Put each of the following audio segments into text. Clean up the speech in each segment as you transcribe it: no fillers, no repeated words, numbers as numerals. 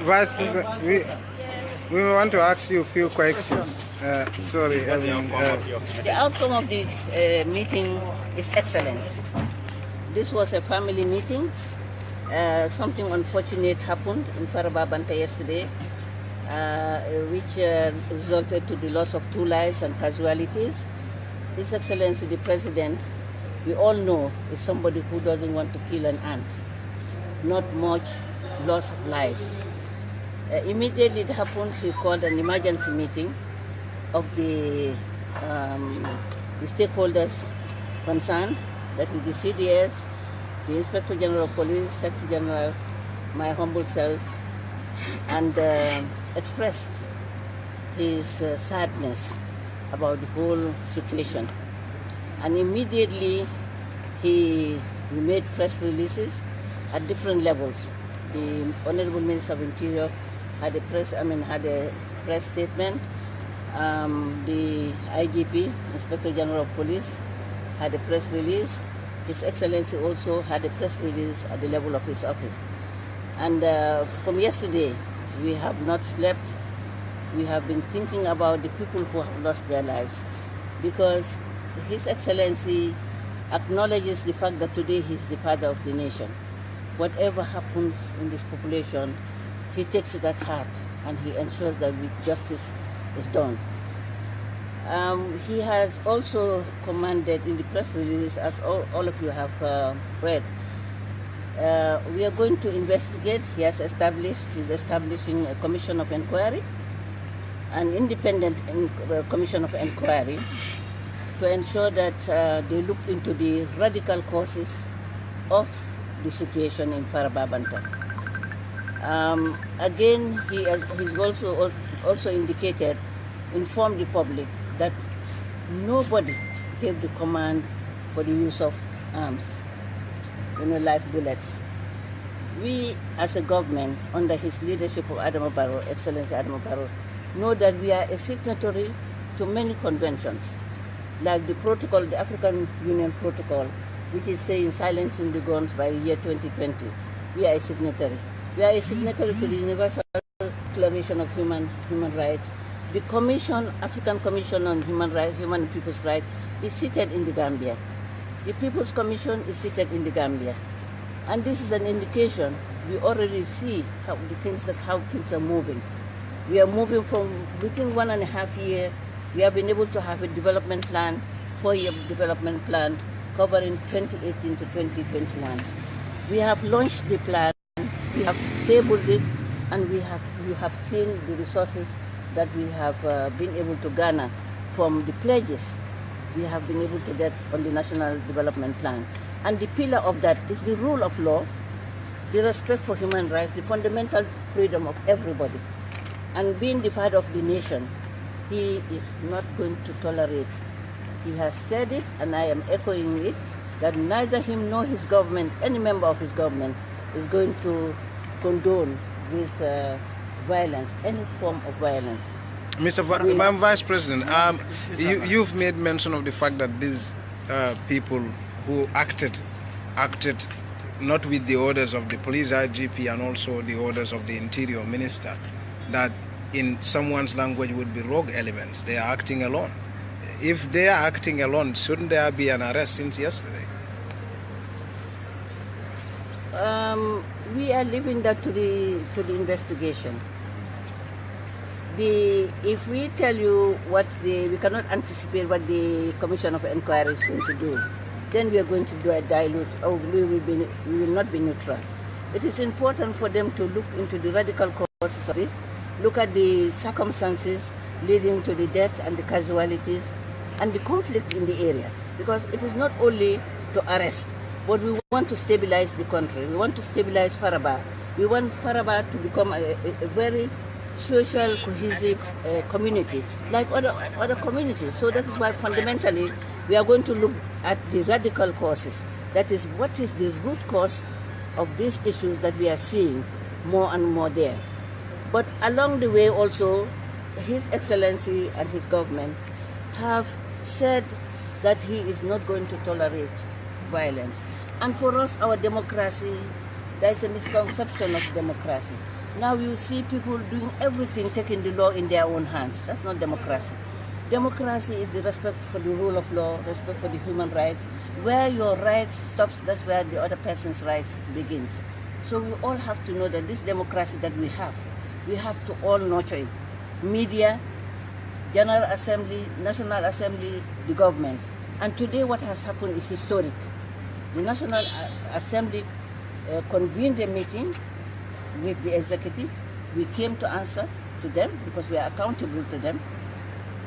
Vice President, we want to ask you a few questions. Sorry. The outcome of the meeting is excellent. This was a family meeting. Something unfortunate happened in Faraba yesterday, which resulted to the loss of 2 lives and casualties. His Excellency the President, we all know, is somebody who doesn't want to kill an ant. Not much loss of lives. Immediately it happened, he called an emergency meeting of the stakeholders concerned, that is the CDS, the Inspector General of Police, Secretary General, my humble self, and expressed his sadness about the whole situation. And immediately we made press releases at different levels. The Honorable Minister of Interior had a press statement. The IGP, Inspector General of Police, had a press release. His Excellency also had a press release at the level of his office. And from yesterday, we have not slept. We have been thinking about the people who have lost their lives, because His Excellency acknowledges the fact that today he is the father of the nation. Whatever happens in this population, he takes it at heart and he ensures that justice is done. He has also commanded in the press release, as all of you have read, we are going to investigate. He's establishing a commission of inquiry, an independent commission of inquiry, to ensure that they look into the radical causes of the situation in Faraba. Again, he's also indicated, informed the public that nobody gave the command for the use of arms, live bullets. We, as a government, under his leadership of Excellency Adama Barrow, know that we are a signatory to many conventions, like the protocol, the African Union Protocol, which is saying silencing the guns by the year 2020. We are a signatory. We are a signatory to the Universal Declaration of Human Rights. The Commission, African Commission on Human and People's Rights, is seated in the Gambia. The People's Commission is seated in the Gambia. And this is an indication. We already see how things are moving. We are moving from within 1.5 years. We have been able to have a development plan, 4-year development plan, covering 2018 to 2021. We have launched the plan, we have tabled it, and you have seen the resources that we have been able to garner from the pledges we have been able to get on the National Development Plan. And the pillar of that is the rule of law, the respect for human rights, the fundamental freedom of everybody. And being the father of the nation, he is not going to tolerate. He has said it, and I am echoing it, that neither him nor his government, any member of his government, is going to condone with violence, any form of violence. Mr. Vice President, you've made mention of the fact that these people who acted not with the orders of the police IGP and also the orders of the Interior Minister, that in someone's language would be rogue elements. They are acting alone. If they are acting alone, shouldn't there be an arrest since yesterday? We are leaving that to the investigation. If we tell you we cannot anticipate what the Commission of Inquiry is going to do, then we are going to do a dilute, or we will not be neutral. It is important for them to look into the radical causes of this, look at the circumstances leading to the deaths and the casualties and the conflict in the area. Because it is not only to arrest, but we want to stabilize the country. We want to stabilize Faraba. We want Faraba to become a very social, cohesive community, like other communities. So that is why fundamentally we are going to look at the radical causes. That is, what is the root cause of these issues that we are seeing more and more there. But along the way also, His Excellency and his government have said that he is not going to tolerate violence. And for us, our democracy, there is a misconception of democracy. Now you see people doing everything, taking the law in their own hands. That's not democracy. Democracy is the respect for the rule of law, respect for the human rights. Where your right stops, that's where the other person's right begins. So we all have to know that this democracy that we have to all nurture it. Media, General Assembly, National Assembly, the government. And today what has happened is historic. The National Assembly convened a meeting with the executive. We came to answer to them because we are accountable to them.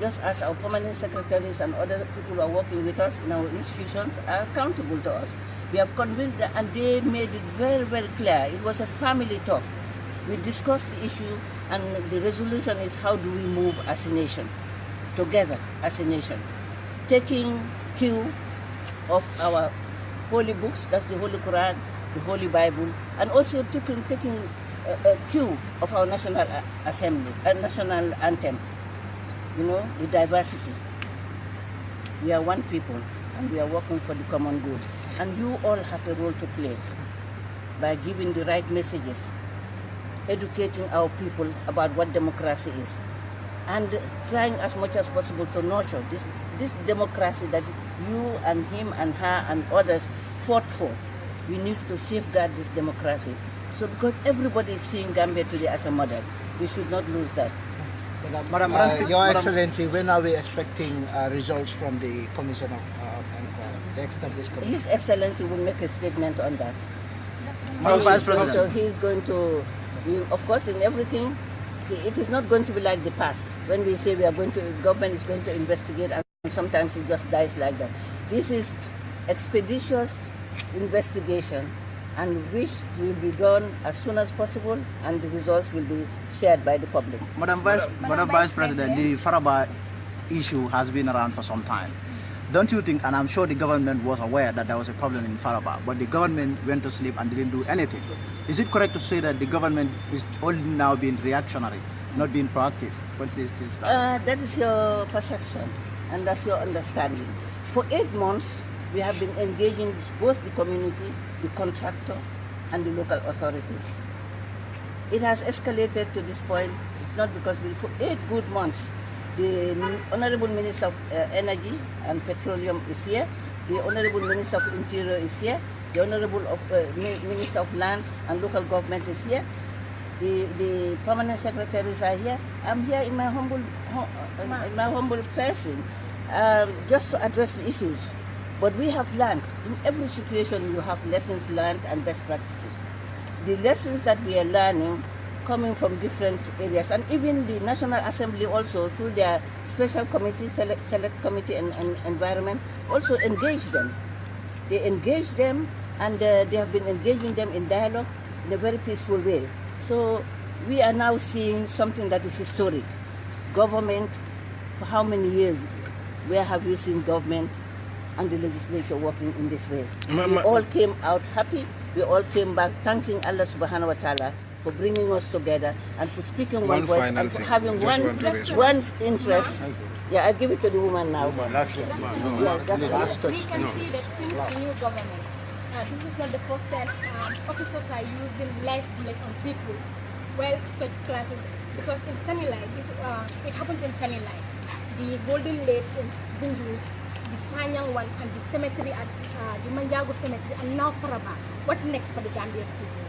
Just as our permanent secretaries and other people who are working with us in our institutions are accountable to us. We have convened them and they made it very, very clear. It was a family talk. We discussed the issue and the resolution is how do we move as a nation, together as a nation. Taking cue of our holy books, that's the Holy Quran, the Holy Bible, and also taking cue of our National Assembly, national anthem, the diversity. We are one people and we are working for the common good. And you all have a role to play by giving the right messages, educating our people about what democracy is, and trying as much as possible to nurture this democracy that you and him and her and others fought for. We need to safeguard this democracy. So because everybody is seeing Gambia today as a model, we should not lose that. Your Excellency, when are we expecting results from the Commission of the established commission? His Excellency will make a statement on that. Vice President. So he's going to, of course, in everything, it is not going to be like the past. When we say government is going to investigate, and sometimes it just dies like that. This is expeditious investigation, and which will be done as soon as possible, and the results will be shared by the public. Madam Vice President, the Faraba issue has been around for some time. Don't you think, and I'm sure the government was aware that there was a problem in Faraba, but the government went to sleep and didn't do anything. Is it correct to say that the government is only now being reactionary, not being proactive? That is your perception, and that's your understanding. For 8 months, we have been engaging both the community, the contractor, and the local authorities. It has escalated to this point, not because for 8 good months, the Honorable Minister of Energy and Petroleum is here, the Honorable Minister of Interior is here, the Honorable Minister of Lands and Local Government is here, the permanent secretaries are here. I'm here in my humble person, just to address the issues. But we have learned, in every situation you have lessons learned and best practices. The lessons that we are learning coming from different areas, and even the National Assembly also through their special committee, select committee and environment, also engage them. They engage them and they have been engaging them in dialogue in a very peaceful way. So we are now seeing something that is historic. Government, for how many years, where have you seen government and the legislature working in this way? We all came out happy. We all came back thanking Allah subhanahu wa ta'ala for bringing us together and for speaking one voice and for having one interest. Yeah, I'll give it to the woman now. We can see that since the new government, this is not the first time officers are using life bullet on people. Well, such classes, because in Kanilai, it happens in Kanilai, the Golden Lake in Bunju, the Sanyang one, and the cemetery at the Manjago cemetery, and now Faraba. What next for the Gambian people?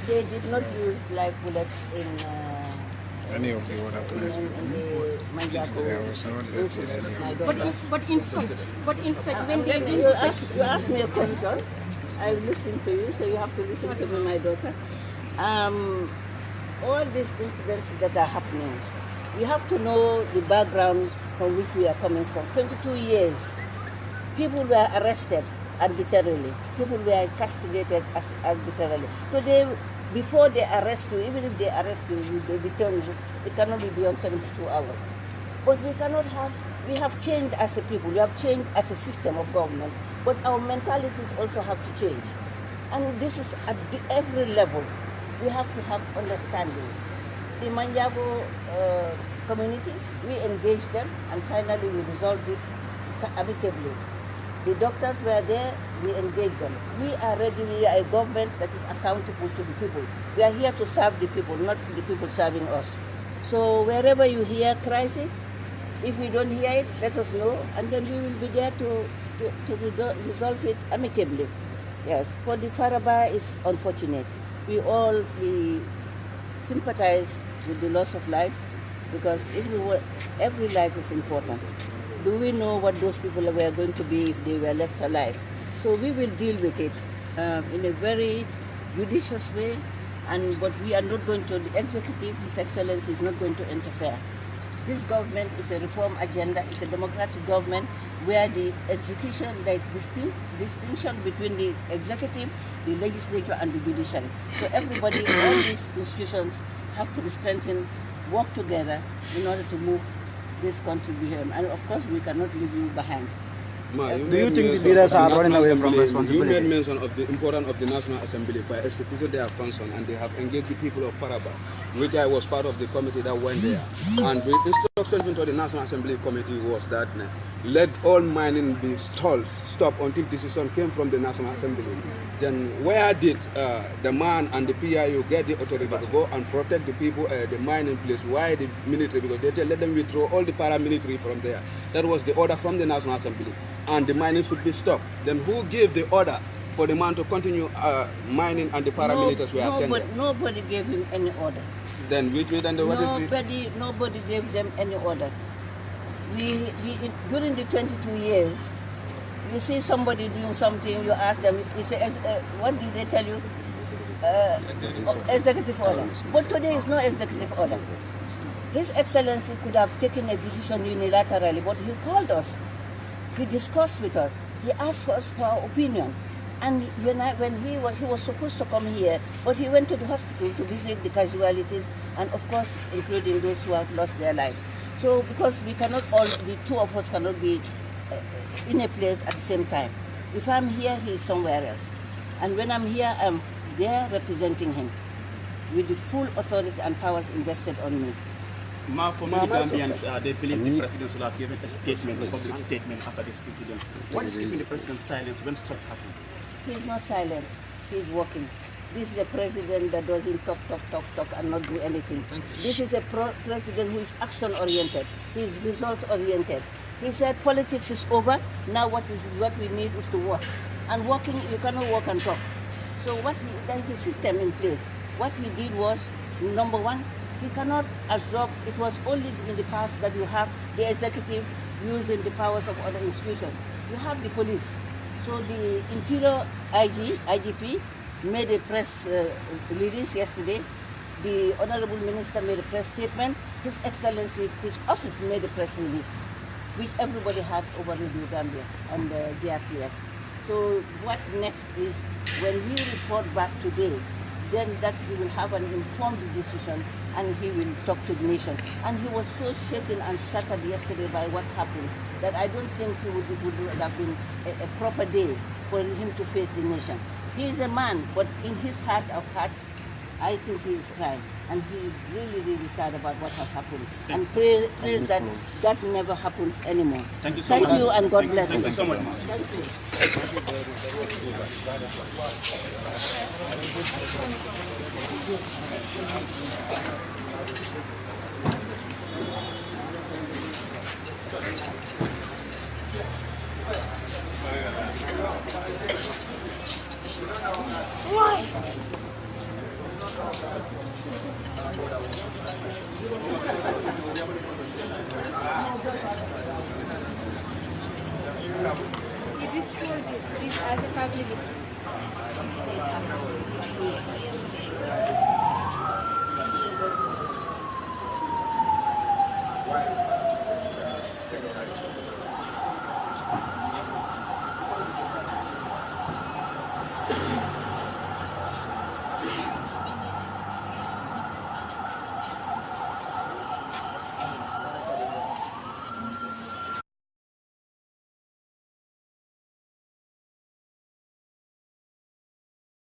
They did not use live bullets in any of the water places. in the Manjago. But in such, when they do you ask me a question, I listen to you, so you have to listen to me, my daughter. All these incidents that are happening, you have to know the background from which we are coming from. 22 years, people were arrested arbitrarily. People were castigated arbitrarily. Today, before they arrest you, even if they arrest you, they detain you, it cannot be beyond 72 hours. But we have changed as a people, we have changed as a system of government, but our mentalities also have to change. And this is at every level. We have to have understanding. The Manjago community, we engaged them and finally we resolved it amicably. The doctors were there, we engaged them. We are ready, we are a government that is accountable to the people. We are here to serve the people, not the people serving us. So wherever you hear crisis, if we don't hear it, let us know, and then we will be there to resolve it amicably. Yes, for the Faraba is unfortunate. We sympathize with the loss of lives, because every life is important. Do we know what those people were going to be if they were left alive? So we will deal with it in a very judicious way, but we are not going to, the executive, His Excellency, is not going to interfere. This government is a reform agenda, it's a democratic government where the execution, there is distinction between the executive, the legislature, and the judiciary. So everybody, all these institutions have to be strengthened, work together in order to move this country behind. And of course, we cannot leave you behind. Do you think the leaders are running away from responsibility? You made mention of the importance of the National Assembly by executing their function, and they have engaged the people of Faraba, which I was part of the committee that went there. And the instruction into the National Assembly committee was that let all mining be stopped until decision came from the National Assembly. Then where did the man and the PIU get the authority to go and protect the people, the mining place? Why the military? Because they let them withdraw all the paramilitary from there. That was the order from the National Assembly. And the mining should be stopped. Then who gave the order for the man to continue mining and the paramilitaries were sent there? Nobody gave him any order. Then which way then Nobody gave them any order. During the 22 years, you see somebody doing something, you ask them, you say, what did they tell you? Executive order. But today is no executive order. His Excellency could have taken a decision unilaterally, but he called us. He discussed with us. He asked for us for our opinion. And when he was supposed to come here, but he went to the hospital to visit the casualties, and of course, including those who have lost their lives. So, because we cannot the two of us cannot be in a place at the same time. If I'm here, he is somewhere else. And when I'm here, I'm there representing him with the full authority and powers invested on me. For many Gambians, they believe the president should have given a statement, a public statement after this incident. What is keeping the president silent when stuff happened? He's not silent. He's working. This is a president that doesn't talk and not do anything. This is a president who is action-oriented. He's result-oriented. He said politics is over. Now what we need is to work. And working, you cannot work and talk. So there is a system in place. What he did was, number one, he cannot absorb. It was only in the past that you have the executive using the powers of other institutions. You have the police. So the Interior IGP made a press release yesterday. The Honorable Minister made a press statement. His Excellency, his office made a press release, which everybody had over Radio Gambia and GRPS. So what next is, when we report back today, then that he will have an informed decision and he will talk to the nation. And he was so shaken and shattered yesterday by what happened that I don't think it would have been a proper day for him to face the nation. He is a man, but in his heart of hearts, I think he is crying. And he is really, really sad about what has happened. And praise that that never happens anymore. Thank you so much. Thank you and God bless you. Thank you so much. Thank This as a public.